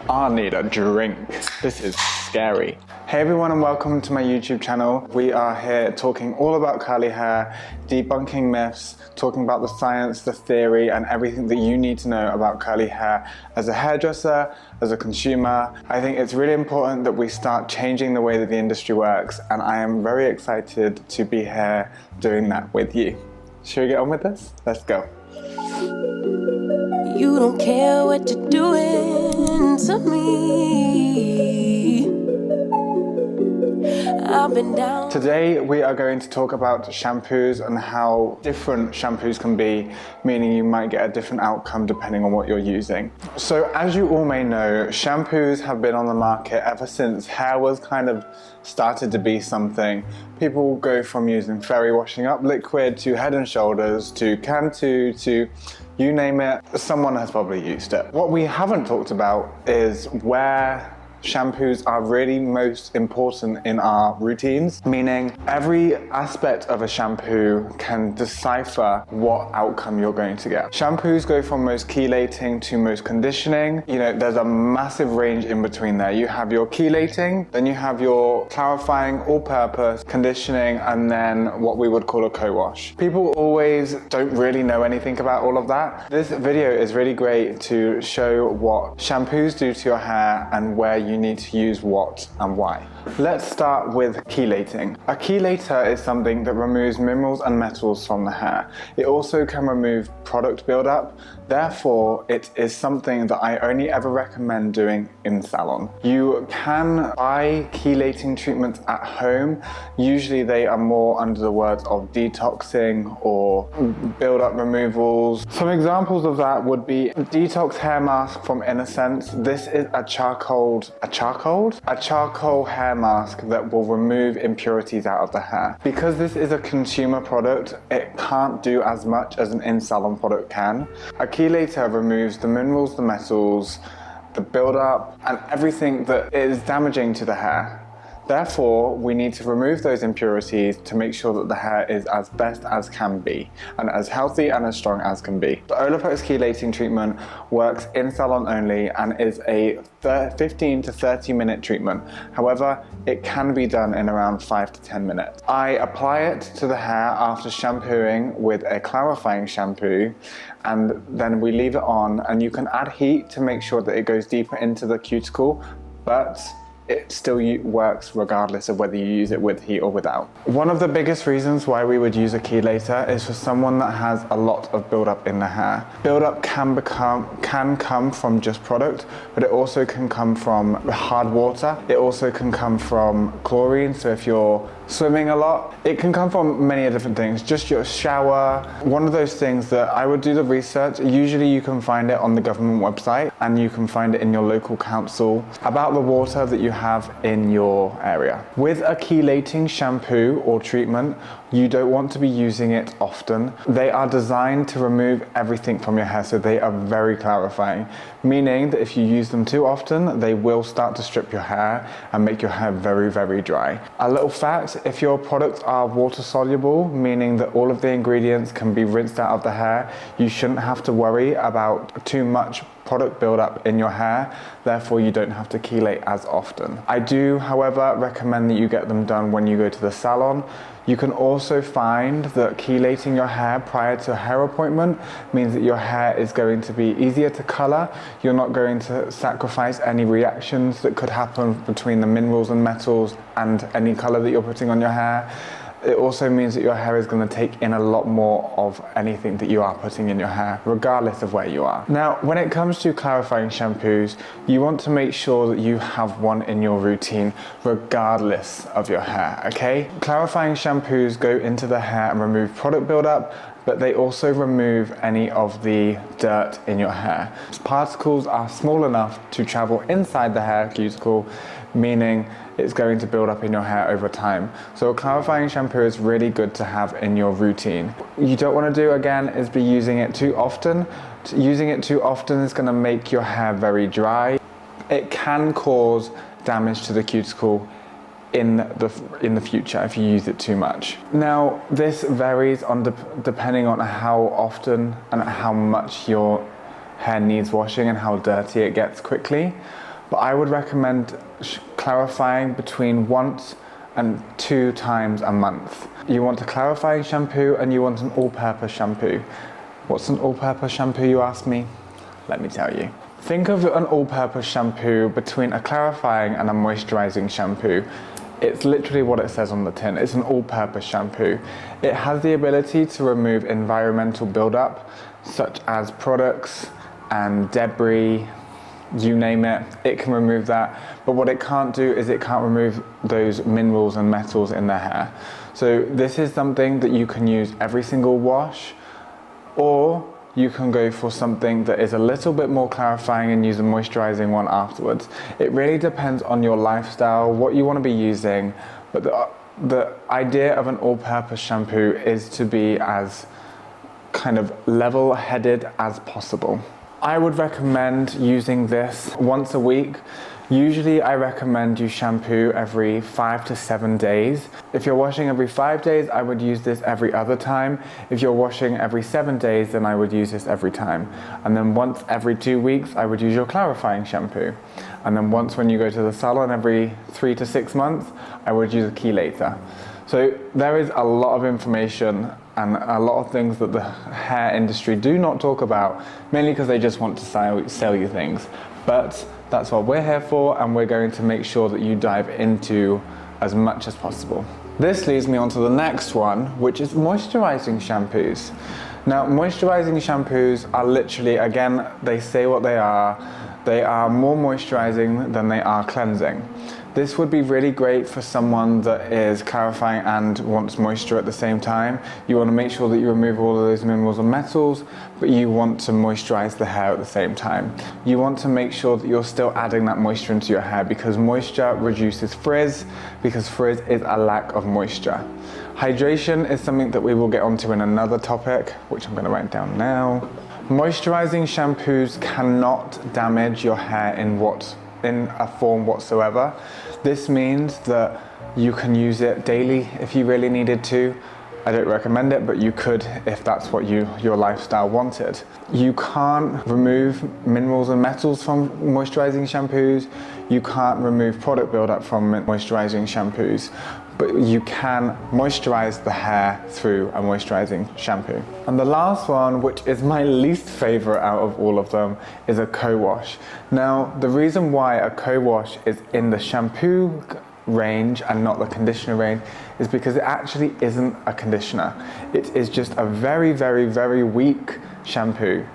I need a drink. This is scary. Hey everyone and welcome to my YouTube channel. We are here talking all about curly hair, debunking myths, talking about the science, the theory, and everything that you need to know about curly hair as a hairdresser, as a consumer. I think it's really important that we start changing the way that the industry works, and I am very excited to be here doing that with you. Should we get on with this? Let's go. You don't care what you're doing to me. I've been down. Today we are going to talk about shampoos and how different shampoos can be, meaning you might get a different outcome depending on what you're using. So as you all may know, shampoos have been on the market ever since hair was kind of started to be something. People go from using fairy washing up liquid to Head and Shoulders to Cantu to you name it, someone has probably used it. What we haven't talked about is where shampoos are really most important in our routines, meaning every aspect of a shampoo can decipher what outcome you're going to get. Shampoos go from most chelating to most conditioning. You know, there's a massive range in between there. You have your chelating, then you have your clarifying, all-purpose, conditioning, and then what we would call a co-wash. People always don't really know anything about all of that. This video is really great to show what shampoos do to your hair and where you need to use what and why. Let's start with chelating. A chelator is something that removes minerals and metals from the hair. It also can remove product buildup. Therefore, it is something that I only ever recommend doing in salon. You can buy chelating treatments at home. Usually they are more under the words of detoxing or buildup removals. Some examples of that would be detox hair mask from Innocence. This is a charcoal hair mask that will remove impurities out of the hair. Because this is a consumer product, it can't do as much as an in-salon product can. A chelator removes the minerals, the metals, the buildup, and everything that is damaging to the hair. Therefore, we need to remove those impurities to make sure that the hair is as best as can be and as healthy and as strong as can be. The Olaplex chelating treatment works in salon only and is a 15 to 30 minute treatment. However, it can be done in around 5 to 10 minutes. I apply it to the hair after shampooing with a clarifying shampoo, and then we leave it on, and you can add heat to make sure that it goes deeper into the cuticle, but it still works regardless of whether you use it with heat or without. One of the biggest reasons why we would use a chelator is for someone that has a lot of buildup in the hair. Buildup can come from just product, but it also can come from hard water. It also can come from chlorine, so if you're swimming a lot. It can come from many different things, just your shower. One of those things that I would do the research, usually you can find it on the government website and you can find it in your local council about the water that you have in your area. With a chelating shampoo or treatment, you don't want to be using it often. They are designed to remove everything from your hair, so they are very clarifying, meaning that if you use them too often, they will start to strip your hair and make your hair very, very dry. A little fact, if your products are water soluble, meaning that all of the ingredients can be rinsed out of the hair, you shouldn't have to worry about too much product buildup in your hair, therefore you don't have to chelate as often. I do, however, recommend that you get them done when you go to the salon. You can also find that chelating your hair prior to a hair appointment means that your hair is going to be easier to color. You're not going to sacrifice any reactions that could happen between the minerals and metals and any color that you're putting on your hair. It also means that your hair is going to take in a lot more of anything that you are putting in your hair, regardless of where you are. Now, when it comes to clarifying shampoos, you want to make sure that you have one in your routine, regardless of your hair, okay? Clarifying shampoos go into the hair and remove product buildup, but they also remove any of the dirt in your hair. Particles are small enough to travel inside the hair cuticle, meaning it's going to build up in your hair over time. So a clarifying shampoo is really good to have in your routine. You don't want to do, again, is be using it too often. Using it too often is going to make your hair very dry. It can cause damage to the cuticle in the future if you use it too much. Now, this varies on depending on how often and how much your hair needs washing and how dirty it gets quickly. but I would recommend clarifying between once and 2 times a month. You want a clarifying shampoo and you want an all-purpose shampoo. What's an all-purpose shampoo, you ask me? Let me tell you. Think of an all-purpose shampoo between a clarifying and a moisturizing shampoo. It's literally what it says on the tin. It's an all-purpose shampoo. It has the ability to remove environmental buildup, such as products and debris, you name it, it can remove that. But what it can't do is it can't remove those minerals and metals in the hair. So this is something that you can use every single wash, or you can go for something that is a little bit more clarifying and use a moisturizing one afterwards. It really depends on your lifestyle, what you want to be using, but the idea of an all-purpose shampoo is to be as kind of level-headed as possible. I would recommend using this once a week. Usually I recommend you shampoo every 5 to 7 days. If you're washing every 5 days, I would use this every other time. If you're washing every 7 days, then I would use this every time. And then once every 2 weeks, I would use your clarifying shampoo. And then once when you go to the salon every 3 to 6 months, I would use a chelator. So there is a lot of information and a lot of things that the hair industry do not talk about, mainly because they just want to sell you things. But that's what we're here for, and we're going to make sure that you dive into as much as possible. This leads me on to the next one, which is moisturizing shampoos. Now, moisturizing shampoos are literally, again, they say what they are. They are more moisturizing than they are cleansing. This would be really great for someone that is clarifying and wants moisture at the same time. You want to make sure that you remove all of those minerals and metals, but you want to moisturize the hair at the same time. You want to make sure that you're still adding that moisture into your hair, because moisture reduces frizz, because frizz is a lack of moisture. Hydration is something that we will get onto in another topic, which I'm going to write down now. Moisturizing shampoos cannot damage your hair in a form whatsoever. This means that you can use it daily if you really needed to. I don't recommend it, but you could if that's what your lifestyle wanted. You can't remove minerals and metals from moisturizing shampoos. You can't remove product buildup from moisturizing shampoos, but you can moisturize the hair through a moisturizing shampoo. And the last one, which is my least favorite out of all of them, is a co-wash. Now, the reason why a co-wash is in the shampoo range and not the conditioner range is because it actually isn't a conditioner. It is just a very, very, very weak shampoo.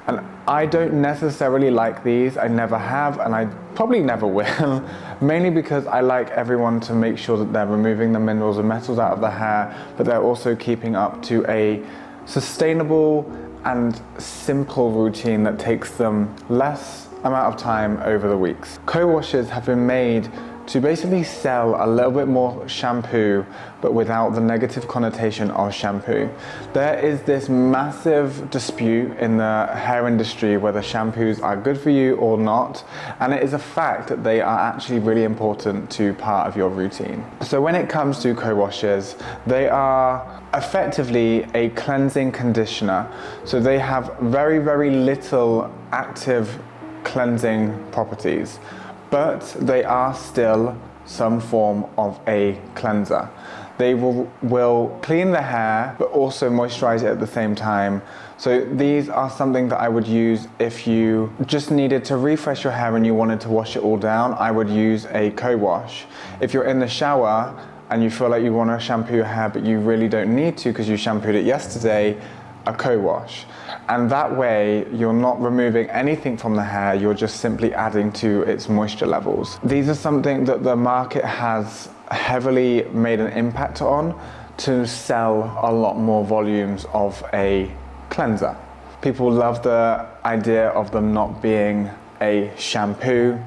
And I don't necessarily like these. I never have, and I probably never will, mainly because I like everyone to make sure that they're removing the minerals and metals out of the hair, but they're also keeping up to a sustainable and simple routine that takes them less amount of time over the weeks. Co-washes have been made to basically sell a little bit more shampoo, but without the negative connotation of shampoo. There is this massive dispute in the hair industry whether shampoos are good for you or not, and it is a fact that they are actually really important to part of your routine. So when it comes to co-washes, they are effectively a cleansing conditioner. So they have very, very little active cleansing properties, but they are still some form of a cleanser. They will clean the hair, but also moisturize it at the same time. So these are something that I would use if you just needed to refresh your hair and you wanted to wash it all down. I would use a co-wash. If you're in the shower and you feel like you want to shampoo your hair, but you really don't need to because you shampooed it yesterday, a co-wash. And that way you're not removing anything from the hair, you're just simply adding to its moisture levels. These are something that the market has heavily made an impact on to sell a lot more volumes of a cleanser. People love the idea of them not being a shampoo.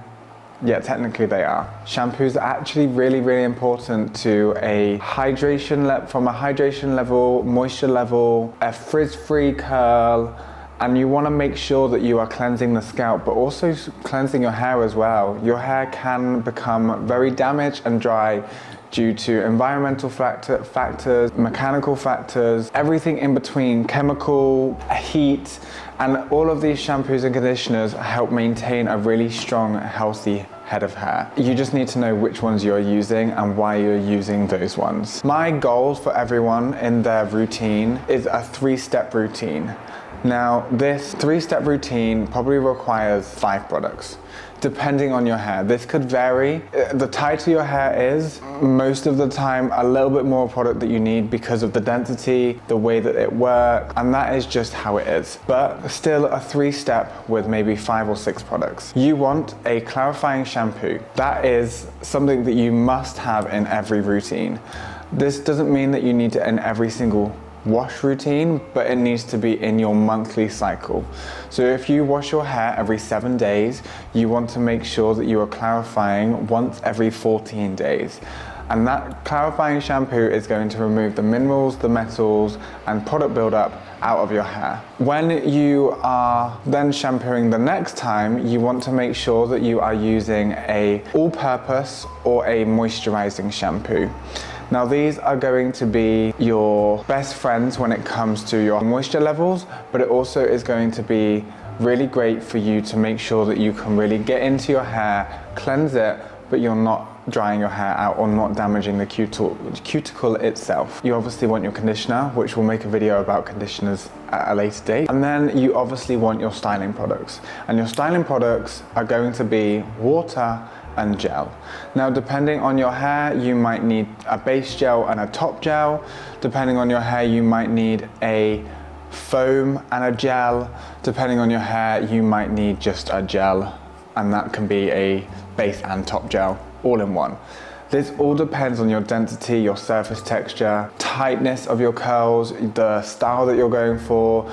Yeah, technically they are. Shampoos are actually really, really important to a hydration from a hydration level, moisture level, a frizz-free curl, and you want to make sure that you are cleansing the scalp, but also cleansing your hair as well. Your hair can become very damaged and dry due to environmental factors, mechanical factors, everything in between, chemical, heat, and all of these shampoos and conditioners help maintain a really strong, healthy head of hair. You just need to know which ones you're using and why you're using those ones. My goals for everyone in their routine is a 3-step routine. Now, this 3-step routine probably requires 5 products, depending on your hair. This could vary. The tighter your hair is, most of the time, a little bit more product that you need because of the density, the way that it works, and that is just how it is. But still a 3-step with maybe 5 or 6 products. You want a clarifying shampoo. That is something that you must have in every routine. This doesn't mean that you need it in every single wash routine, but it needs to be in your monthly cycle. So if you wash your hair every 7 days, you want to make sure that you are clarifying once every 14 days. And that clarifying shampoo is going to remove the minerals, the metals, and product buildup out of your hair. When you are then shampooing the next time, you want to make sure that you are using a all-purpose or a moisturizing shampoo. Now these are going to be your best friends when it comes to your moisture levels, but it also is going to be really great for you to make sure that you can really get into your hair, cleanse it, but you're not drying your hair out or not damaging the cuticle itself. You obviously want your conditioner, which we'll make a video about conditioners at a later date. And then you obviously want your styling products. And your styling products are going to be water and gel. Now, depending on your hair, you might need a base gel and a top gel. Depending on your hair, you might need a foam and a gel. Depending on your hair, you might need just a gel, and that can be a base and top gel all in one. This all depends on your density, your surface texture, tightness of your curls, the style that you're going for,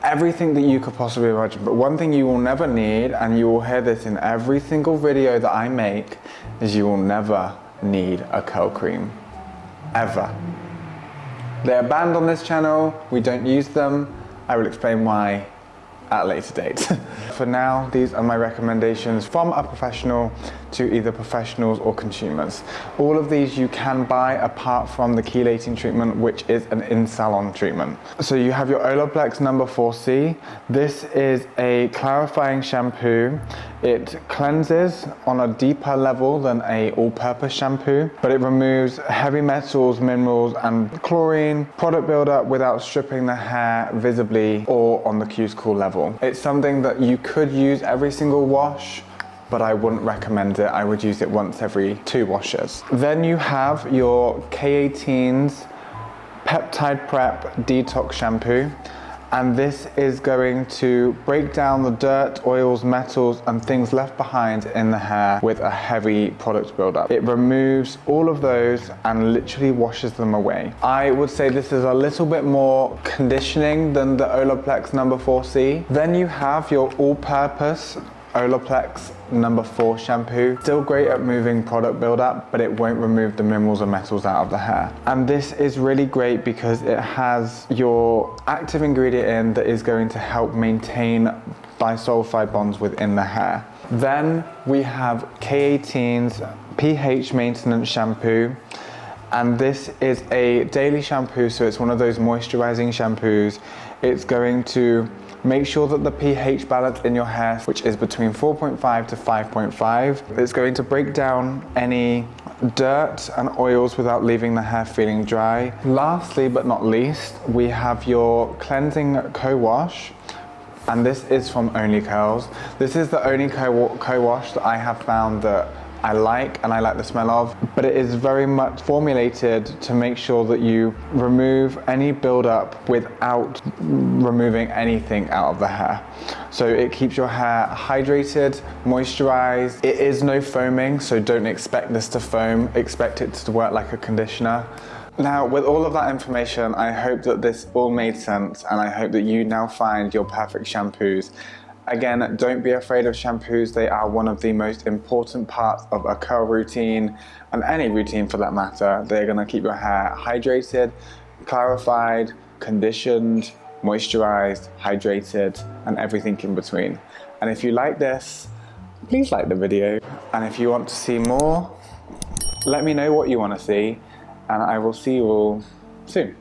everything that you could possibly imagine. But one thing you will never need, and you will hear this in every single video that I make, is you will never need a curl cream. Ever. They're banned on this channel, we don't use them. I will explain why at a later date. For now, these are my recommendations from a professional to either professionals or consumers. All of these you can buy apart from the chelating treatment, which is an in-salon treatment. So you have your Olaplex number 4C. This is a clarifying shampoo. It cleanses on a deeper level than a all-purpose shampoo, but it removes heavy metals, minerals, and chlorine, product buildup without stripping the hair visibly or on the cuticle level. It's something that you could use every single wash, but I wouldn't recommend it. I would use it once every 2 washes. Then you have your K18's Peptide Prep Detox Shampoo. And this is going to break down the dirt, oils, metals, and things left behind in the hair with a heavy product buildup. It removes all of those and literally washes them away. I would say this is a little bit more conditioning than the Olaplex number 4C. Then you have your all-purpose Olaplex number 4 shampoo. Still great at moving product buildup, but it won't remove the minerals and metals out of the hair. And this is really great because it has your active ingredient in that is going to help maintain disulfide bonds within the hair. Then we have K18's pH maintenance shampoo. And this is a daily shampoo, so it's one of those moisturizing shampoos. It's going to make sure that the pH balance in your hair, which is between 4.5 to 5.5, is going to break down any dirt and oils without leaving the hair feeling dry. Lastly, but not least, we have your cleansing co-wash. And this is from Only Curls. This is the only co-wash that I have found that I like and I like the smell of, but it is very much formulated to make sure that you remove any buildup without removing anything out of the hair. So it keeps your hair hydrated, moisturized. It is no foaming, so don't expect this to foam. Expect it to work like a conditioner. Now, with all of that information, I hope that this all made sense, and I hope that you now find your perfect shampoos. Again, don't be afraid of shampoos. They are one of the most important parts of a curl routine, and any routine for that matter. They're gonna keep your hair hydrated, clarified, conditioned, moisturized, hydrated, and everything in between. And if you like this, please like the video. And if you want to see more, Let me know what you want to see, and I will see you all soon.